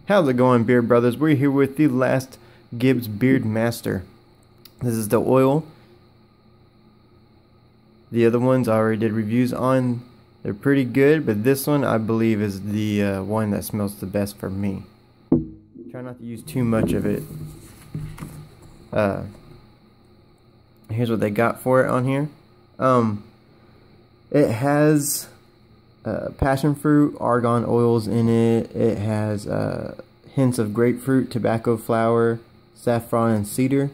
How's it going, Beard Brothers? We're here with the last GIBS Beard Master. This is the oil. The other ones I already did reviews on. They're pretty good, but this one I believe is the one that smells the best for me. Try not to use too much of it. Here's what they got for it on here. It has passion fruit, argan oils in it. It has hints of grapefruit, tobacco flower, saffron, and cedar.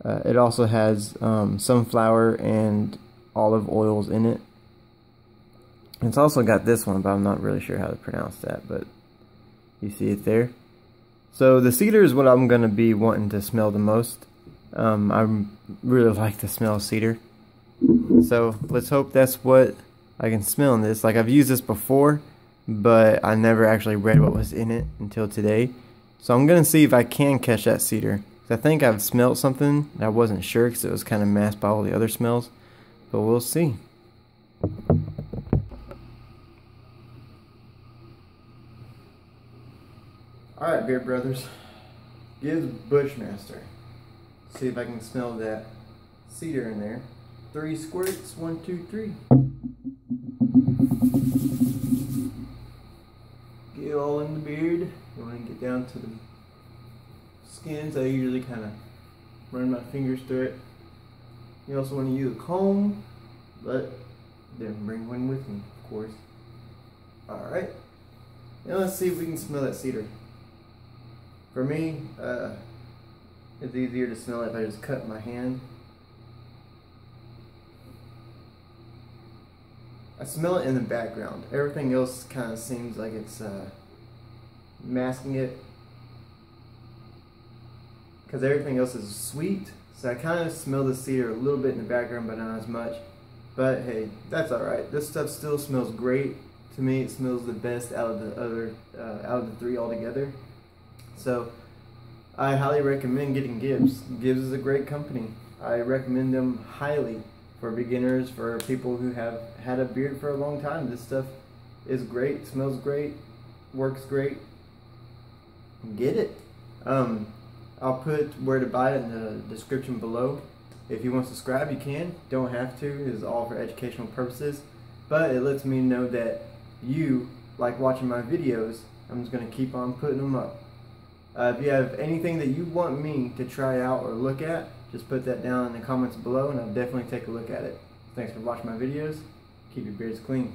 It also has sunflower and olive oils in it. It's also got this one, but I'm not really sure how to pronounce that, but you see it there. So the cedar is what I'm going to be wanting to smell the most. I really like the smell of cedar. So let's hope that's what I can smell in this. Like, I've used this before, but I never actually read what was in it until today. So I'm going to see if I can catch that cedar. I think I've smelled something that I wasn't sure because it was kind of masked by all the other smells. But we'll see. Alright, Beard Brothers. GIBS Bushmaster. See if I can smell that cedar in there. 3 squirts. 1, 2, 3. Get all in the beard. You want to get down to the skins. I usually kind of run my fingers through it. You also want to use a comb, but then bring one with me, of course. Alright. Now let's see if we can smell that cedar. For me, it's easier to smell it if I just cut my hand. I smell it in the background. Everything else kind of seems like it's masking it, because everything else is sweet. So I kind of smell the cedar a little bit in the background, but not as much. But hey, that's alright. This stuff still smells great. To me, it smells the best out of the other, out of the 3 altogether. So I highly recommend getting GIBS. GIBS is a great company. I recommend them highly for beginners, for people who have had a beard for a long time. This stuff is great, smells great, works great. Get it. I'll put where to buy it in the description below. If you want to subscribe, you can. Don't have to. It is all for educational purposes. But it lets me know that you like watching my videos. I'm just going to keep on putting them up. If you have anything that you want me to try out or look at, just put that down in the comments below and I'll definitely take a look at it. Thanks for watching my videos. Keep your beards clean.